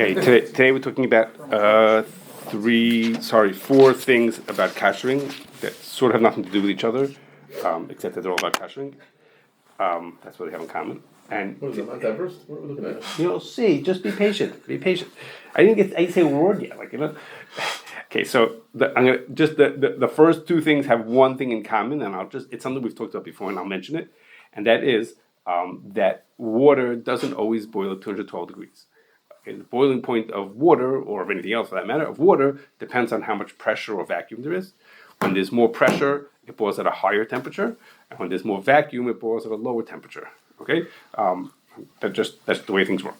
Okay, today we're talking about four things about Kashering that sort of have nothing to do with each other, except that they're all about Kashering. That's what they have in common. And what is it, Mount Everest? What are we looking at? You'll see. Just be patient. Be patient. I didn't say a word yet. Okay, so the first two things have one thing in common, and it's something we've talked about before, and I'll mention it, and that is that water doesn't always boil at 212 degrees. Okay, the boiling point of water, or of anything else for that matter, of water depends on how much pressure or vacuum there is. When there's more pressure, it boils at a higher temperature, and when there's more vacuum, it boils at a lower temperature. Okay, that's the way things work.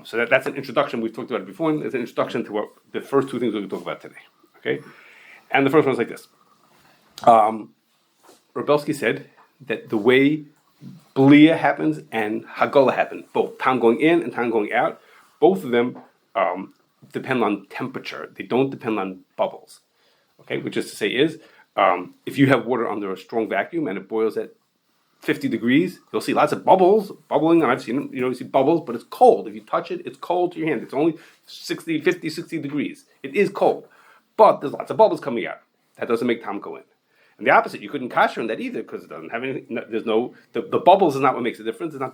So that's an introduction. We've talked about it before. And it's an introduction to what the first two things we're going to talk about today. Okay, and the first one is like this. Rebelsky said that the way Blia happens and Hagola happen, both time going in and time going out, both of them depend on temperature. They don't depend on bubbles. Okay, which is to say is, if you have water under a strong vacuum and it boils at 50 degrees, you'll see lots of bubbles bubbling, and I've seen them, you see bubbles, but it's cold. If you touch it, it's cold to your hand. It's only 60 degrees. It is cold, but there's lots of bubbles coming out. That doesn't make time go in. And the opposite, you couldn't kosher in that either, because it doesn't have anything, the bubbles is not what makes a difference. It's not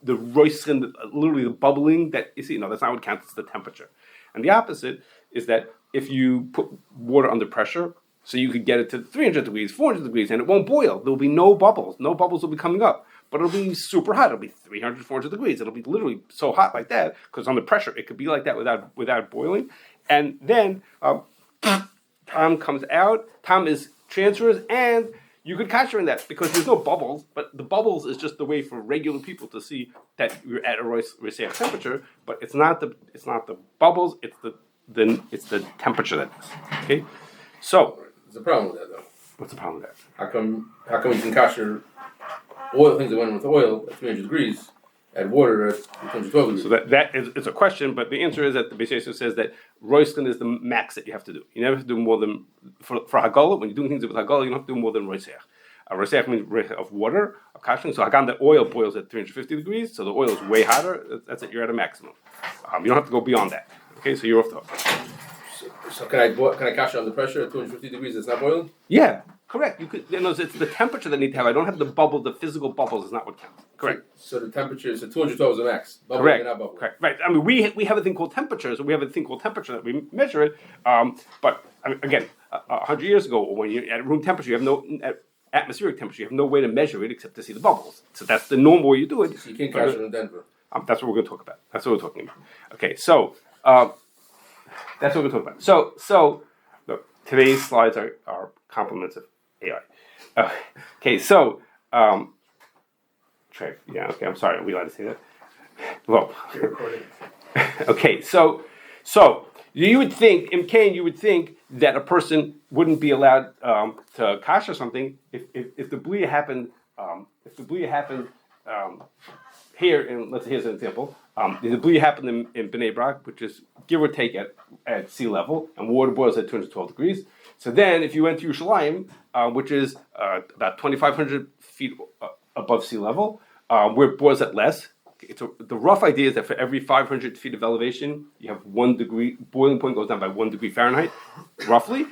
the roiskin, literally the bubbling that you see. No, that's not what counts, it's the temperature. And the opposite is that if you put water under pressure, so you could get it to 300 degrees, 400 degrees, and it won't boil. There will be no bubbles. No bubbles will be coming up. But it'll be super hot. It'll be 300, 400 degrees. It'll be literally so hot like that, because under pressure, it could be like that without boiling. And then Tom comes out. Tom is transfers, and you could kosher in that, because there's no bubbles. But the bubbles is just the way for regular people to see that you're at a roisseach temperature. But it's not the bubbles. It's the temperature that is. Okay, so. There's a problem with that, though. What's the problem with that? How come you can kosher oil, things that went with oil at 300 degrees, and water at 212 degrees? So that is a question, but the answer is that the Beis Yosef says that roiskin is the max that you have to do. You never have to do more than, for Hagolah, when you're doing things with Hagolah, you don't have to do more than roiseach. Roiseach means of water, of kashering. So Hagan, the oil boils at 350 degrees, so the oil is way hotter. That's it, you're at a maximum. You don't have to go beyond that. Okay, so you're off the hook. So can I kosher under pressure at 250 degrees? It's not boiling. Yeah, correct. You could. It's the temperature that need to have. I don't have the bubble. The physical bubbles is not what counts. Correct. So the temperature is 212 is the max. Bubbling. Correct. Not bubbling. Correct. Right. I mean, we have a thing called temperature. So we have a thing called temperature that we measure it. But I mean, again, 100 years ago, when you're at room temperature, you have no atmospheric temperature. You have no way to measure it except to see the bubbles. So that's the normal way you do it. So you can't kosher in Denver. That's what we're going to talk about. That's what we're talking about. Okay. So. That's what we're talking about. So look, today's slides are compliments of AI. Okay, so Trev, yeah, okay, I'm sorry, are we allowed to say that? Well, okay, so you would think, in Kane, you would think that a person wouldn't be allowed to kosher something if the blia happened. Here, here's an example. The blia happened in Bnei Brak, which is give or take at sea level, and water boils at 212 degrees. So then, if you went to Yerushalayim, which is about 2,500 feet above sea level, where it boils at less, the rough idea is that for every 500 feet of elevation, you have 1 degree, boiling point goes down by 1 degree Fahrenheit, roughly.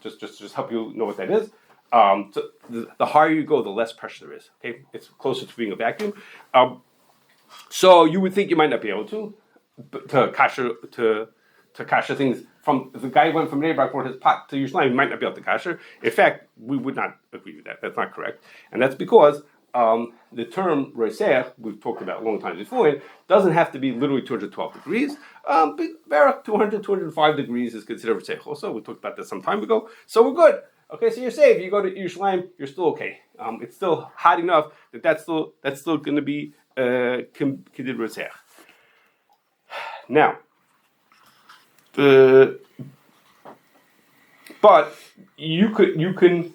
Just help you know what that is. So the higher you go, the less pressure there is. Okay, it's closer to being a vacuum. So you would think you might not be able to kosher things from. If the guy went from Bnei Brak for his pot to Yerushalayim, he might not be able to kosher. In fact, we would not agree with that. That's not correct, and that's because the term roiseach, we've talked about a long time before, doesn't have to be literally 212 degrees. About 200, 205 degrees is considered roiseach. Also, we talked about this some time ago. So we're good. Okay, so you're safe. You go to Yerushalayim, you're still okay. It's still hot enough that's still going to be considered roiseach. Now, but you can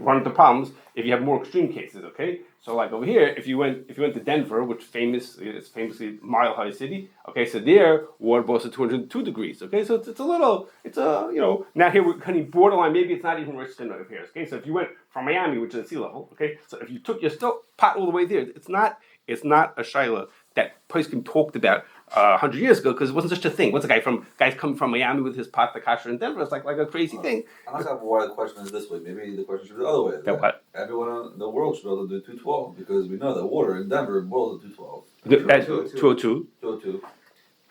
run into problems if you have more extreme cases. Okay, so like over here, if you went to Denver, which is famously mile high city. Okay, so there water boils at 202 degrees. Okay, so now here we're kind of borderline. Maybe it's not even risking over here. Okay, so if you went from Miami, which is at sea level. Okay, so if you took your pot all the way there, it's not a shaila that Poskim talked about 100 years ago, because it wasn't such a thing. What's a guys coming from Miami with his pot, the Kosher in Denver? It's like a crazy thing. I'm not sure why the question is this way. Maybe the question should be the other way. That what? Everyone in the world should be able to do 212 because we know that water in Denver boils at 212. At 202. 202.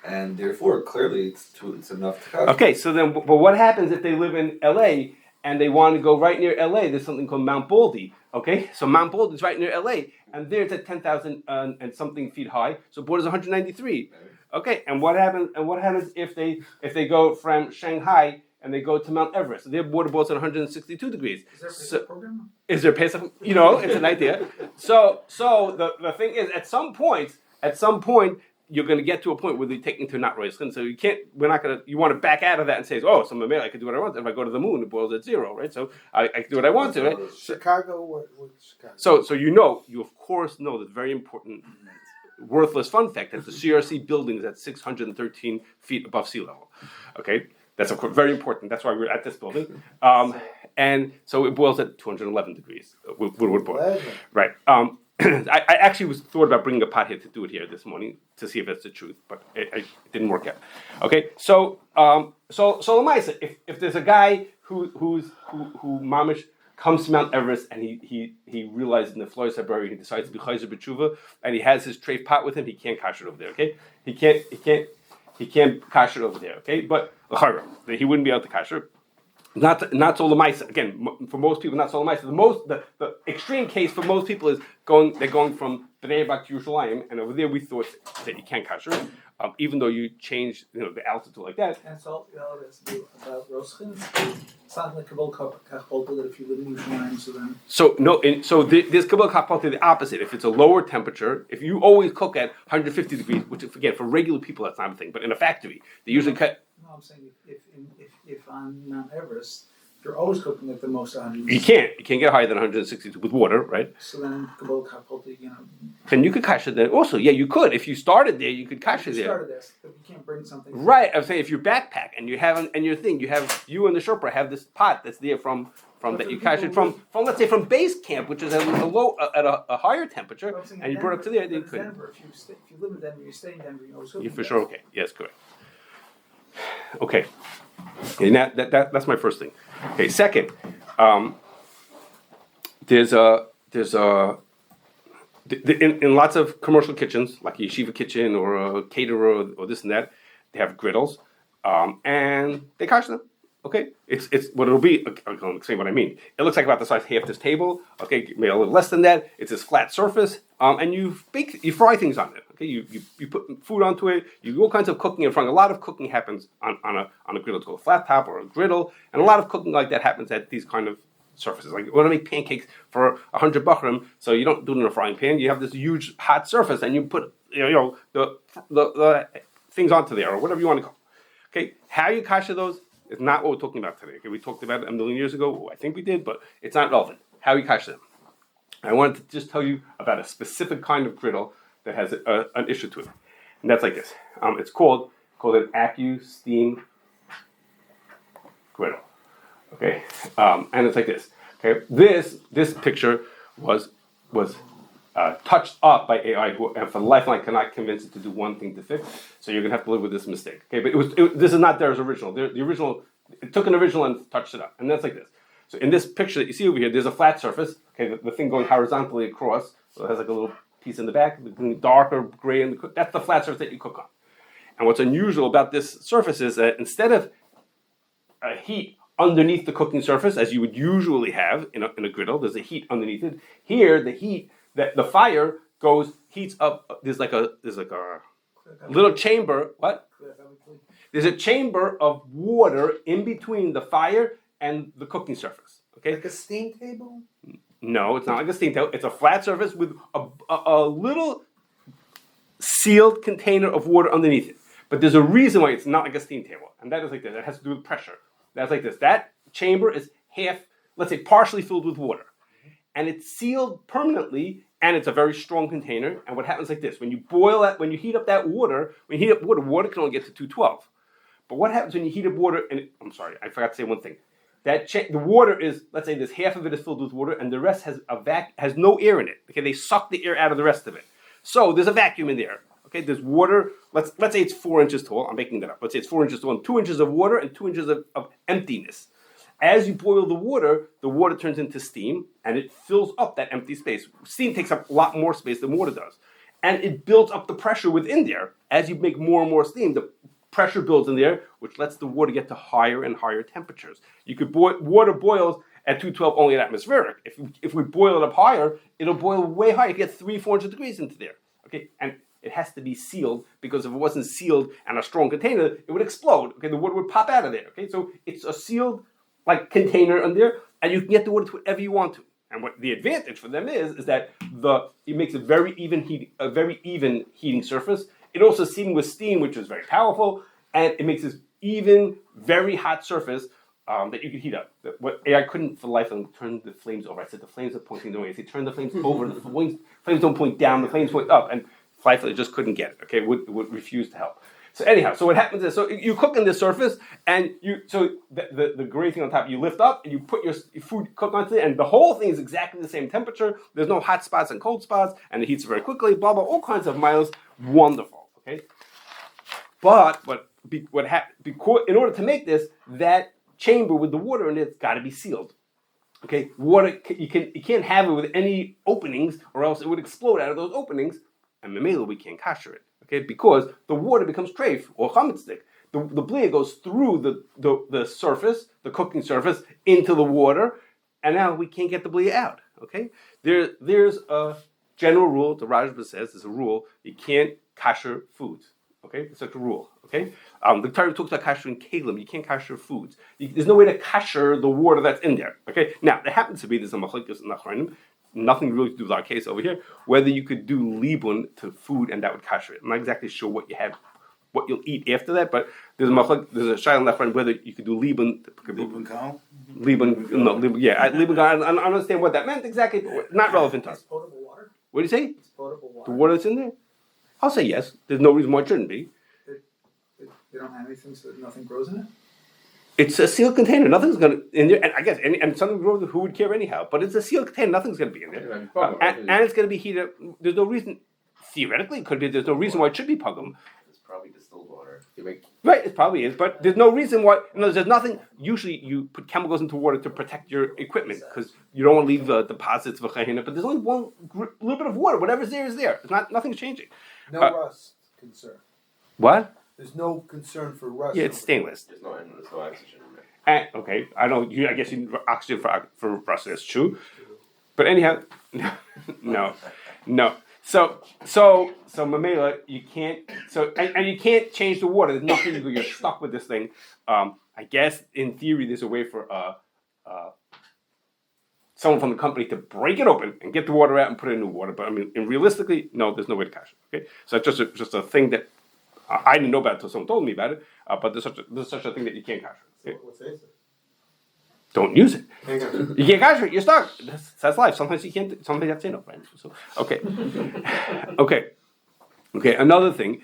And therefore, clearly, it's enough to cover. Okay, so then, but what happens if they live in LA and they want to go right near LA? There's something called Mount Baldy. Okay, so Mount Baldy is right near LA, and there it's at 10,000 and something feet high. So borders 193. Okay, and what happens? And what happens if they go from Shanghai and they go to Mount Everest? Their border boils at 162 degrees. Is there a Pesach program? Is there Pesach? You know, it's an idea. So the thing is, at some point, you're going to get to a point where they're taking to not royal skin. So you want to back out of that and say, oh, so maybe I can do what I want. If I go to the moon, it boils at 0, right? So I can do what I want to, right? Chicago, what Chicago? So you of course know this very important, worthless fun fact that the CRC building is at 613 feet above sea level. Okay? That's of course very important. That's why we're at this building. And so it boils at 211 degrees. Would boil. Right. I actually thought about bringing a pot here to do it here this morning to see if that's the truth, but it didn't work out. Okay, so Lamaisa, if there's a guy who mamish comes to Mount Everest and he realizes in the Flores Library he decides to be chayzer b'tshuva and he has his treif pot with him, he can't kasher over there. Okay, he can't kasher over there. Okay, but he wouldn't be able to kasher. Not so lemaisa. Again, for most people, not so lemaisa. The extreme case for most people is they're going from Bnei Brak to Yerushalayim, and over there we thought that you can't kasher, even though you change the altitude like that. And so that's about Roshkin. It's not like Kabul Kachbolta that if you live in Yerushalayim, so then. So no, there's Kabul Kachbolta the opposite. If it's a lower temperature, if you always cook at 150 degrees, which again for regular people that's not a thing, but in a factory they usually cut. No, I'm saying if on Mount Everest you're always cooking at the most 100. You can't get higher than 162 with water, right? So then Kabul Kachbolta, Then you could kasher there. Also, yeah, you could. If you started there, you could kasher there. Started this, but you can't bring something. Right. I'm saying if you backpack and you have and you and the Sherpa have this pot that's there from that you kashered from let's say from base camp, which is at a higher temperature, and you brought it up to there, then you could. Denver, if you live in Denver, you stay in Denver, you always cook. Yeah, for sure. Okay. Yes, correct. Okay. Now that's my first thing. Okay. Second, there's in lots of commercial kitchens, like a yeshiva kitchen or a caterer or this and that, they have griddles, and they kasher them. Okay, it's what it'll be. I'll explain what I mean. It looks like about the size half this table. Okay, maybe a little less than that. It's this flat surface, and you fry things on it. Okay, you put food onto it. You do all kinds of cooking in front. A lot of cooking happens on a griddle. It's called a flat top or a griddle, and a lot of cooking like that happens at these kind of surfaces. Like you want to make pancakes for 100 bachrim, so you don't do it in a frying pan. You have this huge hot surface, and you put the things onto there or whatever you want to call. Okay, how you kasher those is not what we're talking about today. Okay, we talked about it a million years ago. I think we did, but it's not relevant. How you kasher them. I wanted to just tell you about a specific kind of griddle that has an issue to it, and that's like this. It's called an AccuSteam Griddle. Okay, and it's like this. Okay, this picture was touched up by AI, and for the life I cannot convince it to do one thing to fix. So you're gonna have to live with this mistake. Okay, but this is not theirs original. The original, it took an original and touched it up, and that's like this. So in this picture that you see over here, there's a flat surface. Okay, the thing going horizontally across, so it has like a little piece in the back, darker gray, and that's the flat surface that you cook on. And what's unusual about this surface is that instead of heat underneath the cooking surface, as you would usually have in a griddle, there's a heat underneath it. Here, the heat that the fire heats up. There's like a little chamber. What? There's a chamber of water in between the fire and the cooking surface. Okay. Like a steam table? No, it's not like a steam table. It's a flat surface with a little sealed container of water underneath it. But there's a reason why it's not like a steam table, and that is like this. It has to do with pressure. That's like this. That chamber is let's say, partially filled with water, and it's sealed permanently. And it's a very strong container. And what happens like this: when you heat up that water, water can only get to 212. But what happens when you heat up water? And I'm sorry, I forgot to say one thing. The water is, let's say, this half of it is filled with water, and the rest has no air in it. Okay, they suck the air out of the rest of it. So there's a vacuum in there. Okay, there's water. Let's say it's 4 inches tall. I'm making that up. Let's say it's 4 inches tall and 2 inches of water and 2 inches of emptiness. As you boil the water turns into steam and it fills up that empty space. Steam takes up a lot more space than water does. And it builds up the pressure within there. As you make more and more steam, the pressure builds in there, which lets the water get to higher and higher temperatures. You could water boils at 212 only at atmospheric. If we boil it up higher, it'll boil way higher. You get 300-400 degrees into there. Okay, and it has to be sealed, because if it wasn't sealed and a strong container, it would explode. Okay, the water would pop out of there. Okay, so it's a sealed container in there, and you can get the water to whatever you want to. And what the advantage for them is that it makes a very even heating surface. It also is seating with steam, which is very powerful, and it makes this even, very hot surface that you can heat up. I couldn't for the life of them turn the flames over. I said the flames are pointing the way. I said turn the flames over. The flames don't point down. The flames point up, and Fleifel just couldn't get it. Okay, would refuse to help. So anyhow, so what happens is, so you cook in this surface, and the great thing on top, you lift up and you put your food cook onto it, and the whole thing is exactly the same temperature. There's no hot spots and cold spots, and it heats very quickly. Blah blah, all kinds of miles. Wonderful. Okay, but in order to make this, that chamber with the water in it's got to be sealed. Okay, water you can't have it with any openings, or else it would explode out of those openings, and memela we can't kasher it. Okay, because the water becomes treif or chametzik. The blia goes through the surface, the cooking surface, into the water, and now we can't get the blia out. Okay, there's a general rule. The Rajba says there's a rule: you can't kasher foods. Okay, it's such a rule. Okay, the Torah talks about kashering kalim. You can't kasher foods. There's no way to kasher the water that's in there. Okay, now there happens to be there's a machlokes in Achronim. Nothing really to do with our case over here. Whether you could do libun to food and that would kasher it. I'm not exactly sure what you'll eat after that, but there's a shayla in Achronim whether you could do libun. Libun cow? Libun cow. I don't understand what that meant exactly. But not relevant to us. It's potable water. What do you say? It's potable water. The water that's in there? I'll say yes. There's no reason why it shouldn't be. They don't have anything, so nothing grows in it? It's a sealed container. Nothing's going to in there. And I guess and something grows. Who would care anyhow? But it's a sealed container. Nothing's going to be in there. And it's going to be heated. There's no reason. Theoretically, it could be. There's no reason why it should be pugum. It's probably distilled water. Right, it probably is. But there's no reason why. There's nothing. Usually, you put chemicals into water to protect your equipment because you don't want to leave the deposits of a. But there's only one little bit of water. Whatever's there is there. It's not. Nothing's changing. No rust concern. What? There's no concern for rust. Yeah, it's stainless. There's no oxygen in it. Okay, I don't. I guess you need oxygen for rust. That's true. But anyhow, no. So mamela, you can't. So and you can't change the water. There's nothing you do. You're stuck with this thing. I guess in theory, there's a way for someone from the company to break it open and get the water out and put it in new water. But I mean, realistically, no, there's no way to cash it. Okay, so it's just a thing that I didn't know about until someone told me about it. But there's such a thing that you can't cash it. Okay? What says it? Don't use it. You can't cash it. You're stuck. That's life. Sometimes you can't. Sometimes you have to say no, right? So okay, okay. Another thing.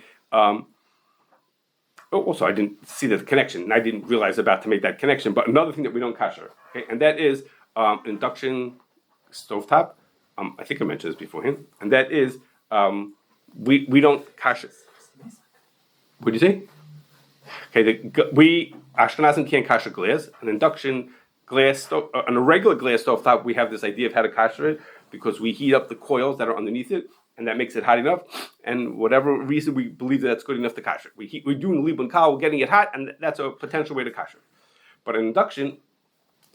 Also, I didn't see the connection, and I didn't realize about to make that connection. But another thing that we don't kasher, okay, and that is induction stovetop. I think I mentioned this beforehand, and that is we don't kasher. What do you say? Okay, we Ashkenazim can't kasher glass. An induction glass stove, on a regular glass stovetop, we have this idea of how to kasher it because we heat up the coils that are underneath it, and that makes it hot enough. And whatever reason we believe that's good enough to kasher. We're doing libun kal, we're getting it hot, and that's a potential way to kasher. But an induction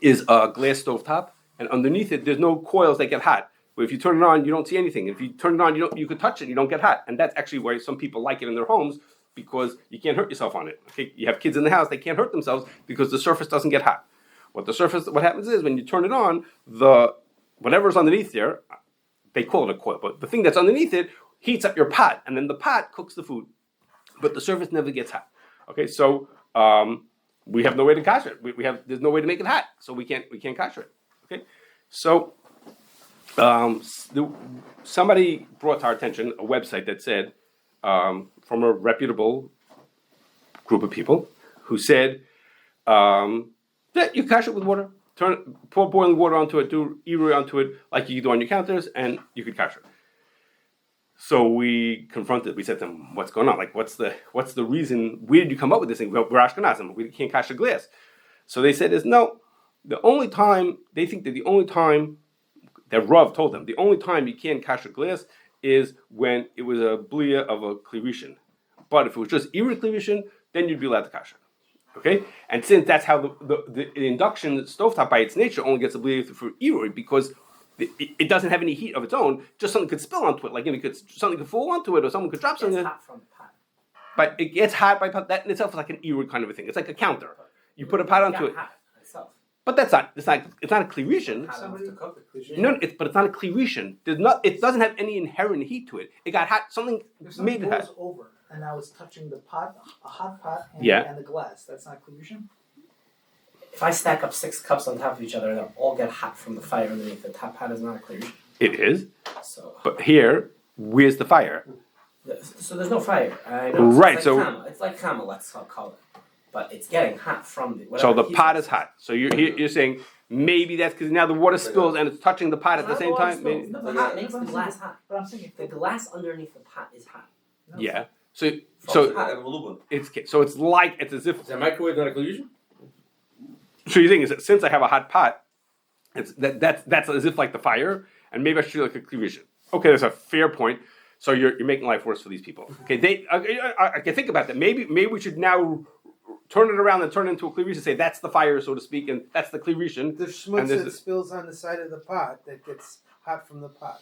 is a glass stovetop, and underneath it, there's no coils that get hot. But if you turn it on, you don't see anything. If you turn it on, you could touch it, you don't get hot. And that's actually why some people like it in their homes, because you can't hurt yourself on it. Okay, you have kids in the house; they can't hurt themselves because the surface doesn't get hot. What happens is when you turn it on, whatever's underneath there, they call it a coil, but the thing that's underneath it heats up your pot, and then the pot cooks the food, but the surface never gets hot. Okay, so we have no way to kasher it. There's no way to make it hot, so we can't kasher it. Okay, so somebody brought to our attention a website that said from a reputable group of people who said that you kasher it with water. Pour boiling water onto it, do irui onto it like you do on your counters, and you could kasher it. So we confronted. We said to them, "What's going on? Like, what's the reason? Where did you come up with this thing? We're Ashkenazim. We can't kasher glass." So they said, "Is no. The only time they think that the only time that Rav told them the only time you can't kasher glass is when it was a blia of a klirishin. But if it was just iri klirishin, then you'd be allowed to kasher." Okay, and since that's how the induction stovetop by its nature only gets a blia for iri because it doesn't have any heat of its own, just something could spill onto it, like something could fall onto it, or someone could drop something. It's hot from the pot. But it gets hot by that in itself is like an iri kind of a thing. It's like a counter. You put a pot onto it, Hot itself. but that's not. It's not a klirishin. Hot enough to cook it. No, but it's not a klirishin. It doesn't have any inherent heat to it. It got hot. Something If made something it hot. goes over and now it's touching the pot, a hot pot, and, Yeah. and the glass, that's not collusion? If I stack up 6 cups on top of each other, they'll all get hot from the fire underneath. The top pot is not a clear. It is, So, but here, where's the fire? so there's no fire. I know. Right, It's so- like kama. It's like kama, let's call it. But it's getting hot from the. So whatever the heat pot source is hot. So you're saying maybe that's because now the water spills and it's touching the pot at the Not same water time. spills. Maybe- No, the hot makes the glass hot. But I'm saying, The glass underneath the pot is hot. no, Yeah. So I have a lumen. it's as if. Is that microwave not a collusion? So you're saying is that since I have a hot pot, that's as if like the fire, and maybe I should do like a cleavage. Okay, that's a fair point. So you're making life worse for these people. Okay, I can think about that. Maybe we should now turn it around and turn it into a cleavage and say that's the fire, so to speak, and that's the cleavage. The And schmutz this that is- spills on the side of the pot that gets hot from the pot.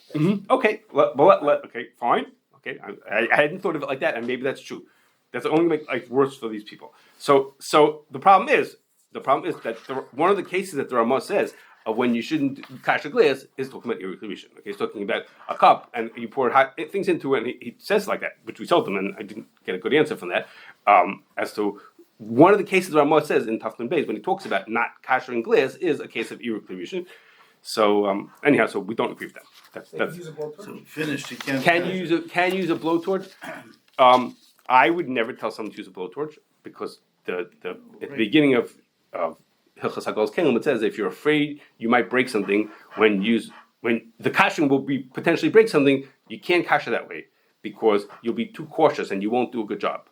Okay, okay, fine. Okay, I hadn't thought of it like that, and maybe that's true. That's only make life worse for these people. So the problem is that one of the cases that the Ramah says of when you shouldn't kasher glass is talking about irreclamation. Okay, he's talking about a cup and you pour hot things into it, and he says like that, which we told him, and I didn't get a good answer from that. As to one of the cases the Ramah says in Taflin Beis when he talks about not kashering glass is a case of irreclamation. So anyhow, so we don't agree with that. they can That's use a blowtorch. Finished. You can't. can you use a blowtorch? I would never tell someone to use a blowtorch because at the beginning of Hilchos Hagol's Kelim it says if you're afraid you might break something when the kashering will be potentially break something, you can't kasher that way because you'll be too cautious and you won't do a good job.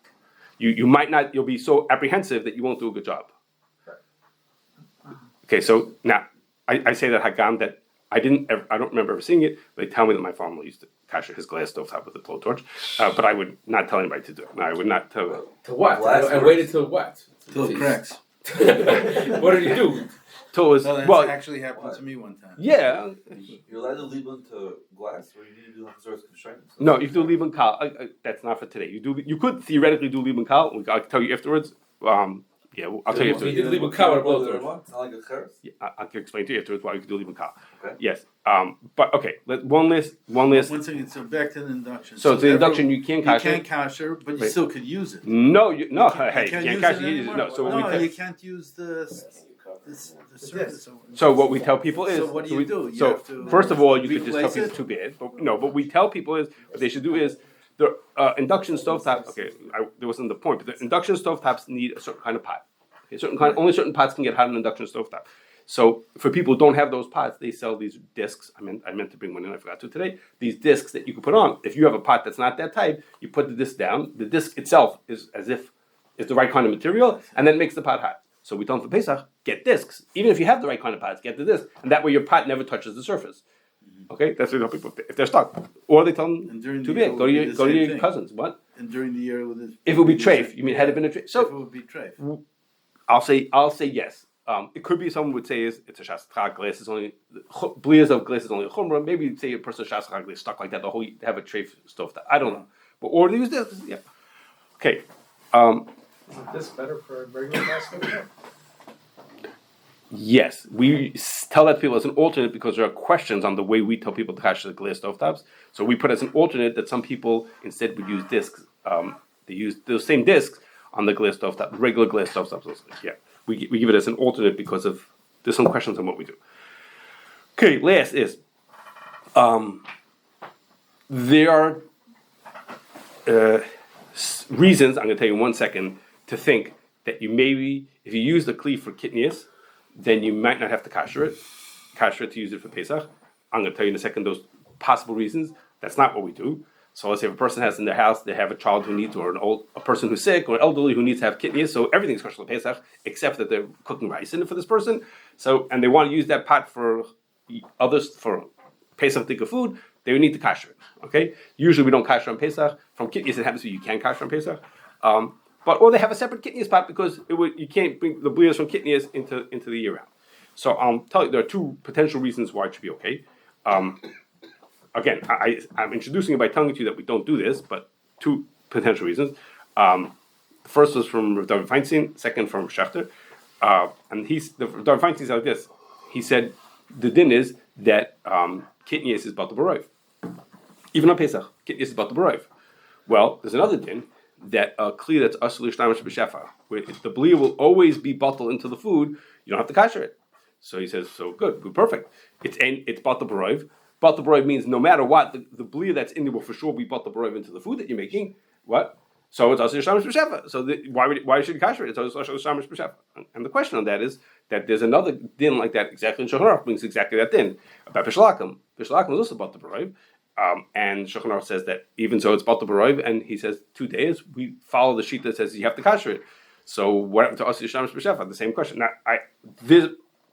You might not. You'll be so apprehensive that you won't do a good job. Okay, so now I say that Hagam that I don't remember ever seeing it. They tell me that my father used to kasher his glass stovetop with a blowtorch, but I would not tell anybody to do it. No, I would not tell. To what? Glass And works. waited till what? Till it cracks. What did he do? Till it was No, that's well, actually happened to me one time. yeah. You're allowed to leave them to glass, or you need to do like sort of constraints. No, you do leave in kal. That's not for today. You could theoretically do leave in kal. I'll tell you afterwards. Yeah, I'll tell you He afterwards. did leave a cover What, blowtorch. It's not like a cheres? Yeah, I can explain to you afterwards why you could do leave in kal. Okay. Yes. But okay. One list. One second. So back to the induction. So the induction you can't You kasher. can't kosher, but you Wait. still could use it. No, hey, you can't can't use kasher. it You use it. anymore? No. So what we No, tell, you can't use the surface. so what we tell people is. So what do you do? You So have to first of all, you could just tell replace people it? too bad. But no, what we tell people is what they should do is the induction stovetops. Okay, there wasn't the point, but the induction stovetops need a certain kind of pot. Okay, only certain pots can get hot in an induction stovetop. So for people who don't have those pots, they sell these discs. I meant to bring one in. I forgot to today. These discs that you can put on. If you have a pot that's not that type, you put the disc down. The disc itself is as if it's the right kind of material, and then makes the pot hot. So we tell them for Pesach, get discs. Even if you have the right kind of pots, get the disc, and that way your pot never touches the surface. Okay, that's what we tell people if they're stuck, or they tell them And during too the year big. it Go to would your be the same thing. cousins. What And during the year with it. if it would be treif? You mean had it been a treif? If it So would be treif. I'll say yes. It could be someone would say it's a shastra glass is only blias of glass is only a chumrah. Maybe say a person shastra glass stuck like that the whole have a treif stove. I don't know, but or they use this. Yeah. Okay. Is this better for a regular basket? Yes, we tell that to people as an alternate because there are questions on the way we tell people to kasher the glass stovetops. So we put as an alternate that some people instead would use discs. They use those same discs on the glass stovetop, regular glass stovetops. Yeah, we give it as an alternate because of there's some questions on what we do. Okay, last is there are reasons. I'm going to tell you in 1 second to think that you maybe if you use the kli for kitnios, then you might not have to kasher it to use it for Pesach. I'm going to tell you in a second those possible reasons. That's not what we do. So let's say if a person has in their house, they have a child who needs, or a person who's sick, or an elderly who needs to have kitnios. So everything's kosher Pesach except that they're cooking rice in it for this person. So and they want to use that pot for others for Pesach tikka food. They would need to kasher it. Okay. Usually we don't kasher on Pesach. From kitnios, it happens to be you can kasher on Pesach. Or they have a separate kitnios pot because you can't bring the blias from kitnios into the year round. So I'll tell you there are two potential reasons why it should be okay. Again, I'm introducing it by telling you that we don't do this, but two potential reasons. The first was from Rav David Feinstein, second from Schechter. And Rav David Feinstein said like this. He said, the din is that kitnios is Batal B'Roiv. Even on Pesach, kitnios is Batal B'Roiv. Well, there's another din that a kli that's asur l'shtamish b'shefa, where the blia will always be bottled into the food, you don't have to kasher it. So he says, so good, perfect. It's Batal B'Roiv. Batal B'Roiv means no matter what, the blia that's in there will for sure be Batal B'Roiv into the food that you're making. What? So it's asur l'shtamish b'shefa. So why should you kasher it? It's asur l'shtamish b'shefa. And the question on that is that there's another din like that exactly in Shulchan Aruch brings exactly that din about Bishalakim. Bishalakim is also Batal B'Roiv. And Shulchan Aruch says that even so it's Batal B'Roiv, and he says 2 days, we follow the sheet that says you have to kasher it. So what happened to asur l'shtamish b'shefa? The same question. Now, this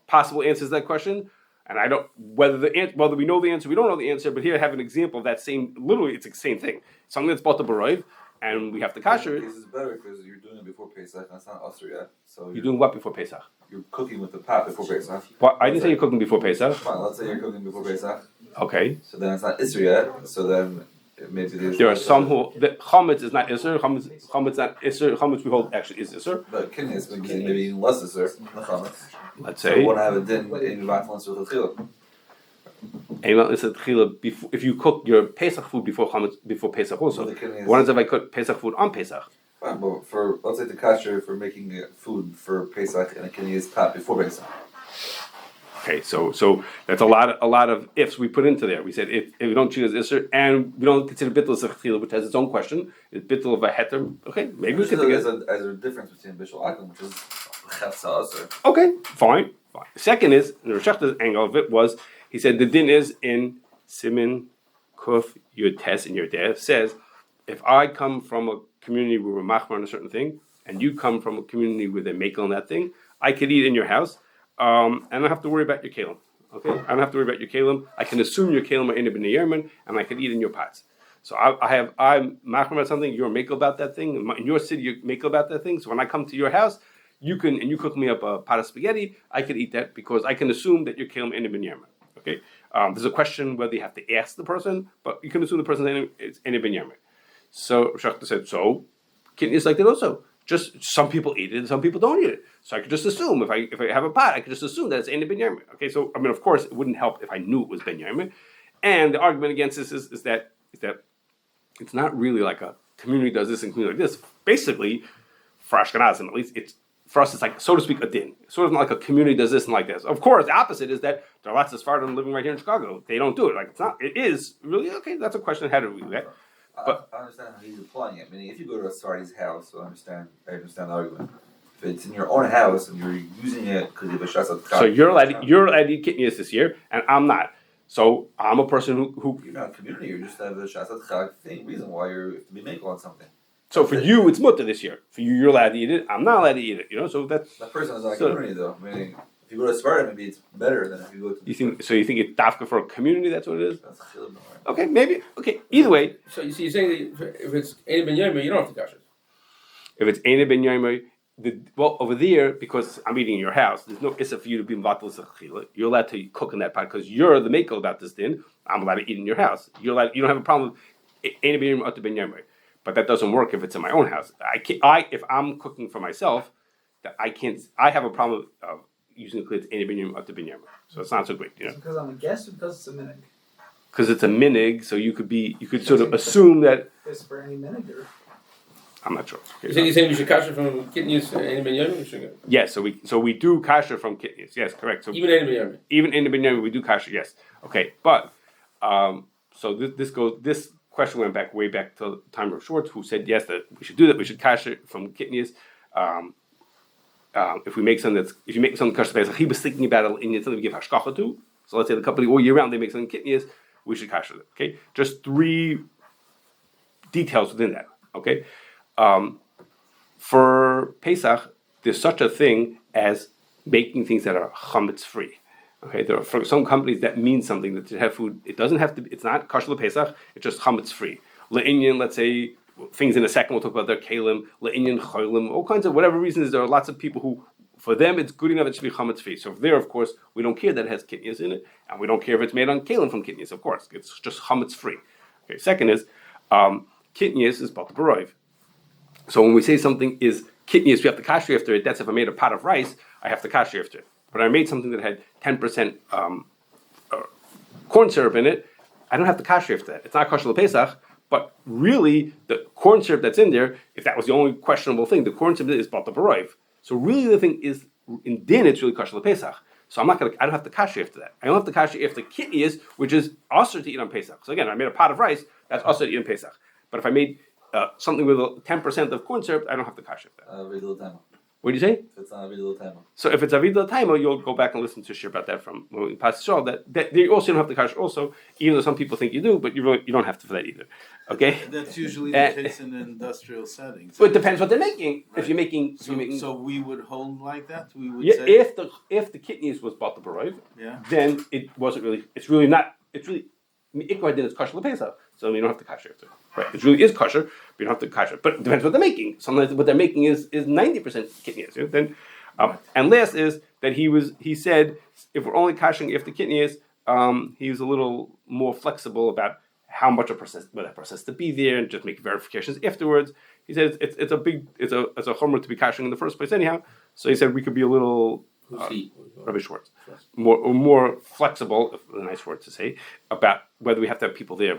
possible answers that question, and I don't whether we know the answer, we don't know the answer. But here I have an example of that same. Literally, it's the same thing. Something that's Batal B'Roiv, and we have to kasher it. This is better because you're doing it before Pesach, and it's not asur yet. So You're doing what before Pesach? You're cooking with the pot before Pesach. Well, I didn't say you're cooking before Pesach. Fine, let's say you're cooking before Pesach. Okay. So then it's not isur yet. So then maybe There are some who the chametz is not isur. Chametz not isur. Chametz we hold actually is isur. But kitnios maybe even less isur. Let's So say. we want to have a din in Vatlan Suchatchila. If you cook your Pesach food before Pesach also, what is if I cook Pesach food on Pesach? Fine, but for let's say the kasher for making food for Pesach and a kitnios pot before Pesach. Okay, so that's a lot of ifs we put into there. We said if we don't choose isser and we don't consider bittul as a chila, which has its own question, is bittul of a heter? Okay, maybe we can There's a difference between bishul akum, which is chetza asur. Okay, fine. Second is the Reshachta's angle of it was he said the din is in Simin Kuf Yud Tes in your dev says if I come from a community where we're machmar on a certain thing and you come from a community where they make on that thing, I could eat in your house. And I don't have to worry about your kalim. Okay, I don't have to worry about your kalim. I can assume your kalim are in a b'nei yerman, and I can eat in your pots. So I'm machmir about something. You're makel about that thing. In your city, you're makel about that thing. So when I come to your house, you cook me up a pot of spaghetti. I can eat that because I can assume that your kalim in a b'nei yerman. Okay, there's a question whether you have to ask the person, but you can assume the person is in a b'nei yerman. So Shachta said, so kitnios like that also. Just some people eat it and some people don't eat it. So I could just assume if I have a pot, I could just assume that it's Ein Ben Yarmid. Okay, so I mean, of course, it wouldn't help if I knew it was Ben Yarmid. And the argument against this is that it's not really like a community does this and community like this. Basically, for Ashkenazim at least, it's for us it's like so to speak a din. Sort of like a community does this and like this. Of course, the opposite is that there are lots of Sephardim living right here in Chicago. They don't do it. Like it's not. It is really okay. That's a question. How do we do that? But I understand how he's applying it. Meaning, if you go to a Sephardi's house, I understand the argument. If it's in your own house and you're using it because you have a shasat, so you're allowed to eat kitnios this year, and I'm not. So I'm a person who you're not a community. You just have a shasat chag thing. Reason why you're to be making on something. So for you, it's mutter this year. For you, you're allowed to eat it. I'm not allowed to eat it. You know, so that's that person is not a community though. Meaning, if you go to Sephardim, maybe it's better than if you go to. You think so? You think it's dafka for a community? That's what it is. That's chilub, right? Okay, maybe. Okay, either way. So you're saying that if it's Ein Ben Yarmid, you don't have to kasher. If it's Ein Ben Yarmid, over there, because I'm eating in your house, there's no issa for you to be invatal l'sachila. You're allowed to cook in that pot because you're the makel about this din. I'm allowed to eat in your house. You don't have a problem with Ein Ben Yarmid or Ben Yarmid. But that doesn't work if it's in my own house. If I'm cooking for myself, I can't. I have a problem of using the klitz Ein Ben Yarmid or Ben Yarmid. So it's not so great, you know. Because I'm a guest or because it's a minig? Because it's a minig, so you could sort of assume that. Is for any minig or? I'm not sure. Okay, You're saying we should kasher from kitnios Ein Ben Yarmid? yes, so we do kasher from kitnios. Yes, correct. So Even Ein Ben Yarmid. even in the binyamin we do kasher. Yes, okay. But so this question went way back to the time of Schwartz, who said yes that we should do that. We should kasher from kitnios. If you make something kasher Pesach, he was thinking about it in something we give hashkacha to. So let's say the company all year round they make something kitnios, we should kasher it. Okay, just three details within that. Okay, for Pesach, there's such a thing as making things that are chametz free. Okay, there are for some companies that means something that to have food. It doesn't have to. It's not kosher Pesach. It's just chametz free. Le'inyan, let's say things in a second. We'll talk about their kalim, le'inyan cholim, all kinds of whatever reasons. There are lots of people who, for them, it's good enough. It should be chametz free. So there, of course, we don't care that it has kitnios in it, and we don't care if it's made on kalim from kitnios. Of course, it's just chametz free. Okay. Second is kitnios is bata b'roiv. So when we say something is kitnios, we have to kasher after it. That's if I made a pot of rice, I have to kasher after it. But I made something that had 10% corn syrup in it, I don't have to kasher after that. It's not kosher Pesach, but really the corn syrup that's in there, if that was the only questionable thing, the corn syrup is bata b'roiv. So really the thing is, in din, it's really kosher Pesach. So I don't have to kasher after that. I don't have to kasher after kitnios, which is also to eat on Pesach. So again, I made a pot of rice, that's also to eat on Pesach. But if I made something with 10% of corn syrup, I don't have to kasher after that. What did you say? If it's not a little time. So if it's avidah taima, you'll go back and listen to shir about that from when we passed Shol. That you also don't have to kasher also, even though some people think you do, but you don't have to for that either. Okay. That's usually the case in industrial settings. But it depends what they're making. Right. If you're making, So we would hold like that. We would yeah, say, if the kitnios was bata b'roiv, yeah. then it wasn't really. It's really not. It's really. Ikvar din is kosher l'pesach, so you don't have to kasher after. Right. It really is kosher, but you don't have to kasher. But it depends what they're making. Sometimes what they're making is 90% kitnios. You know? Then, and last is that he said if we're only kashering after kitnios, he was a little more flexible about how much a process to be there and just make verifications afterwards. He said it's a chomer to be kashering in the first place anyhow. So he said we could be a little. Rabbi Schwartz, more flexible, a nice word to say, about whether we have to have people there.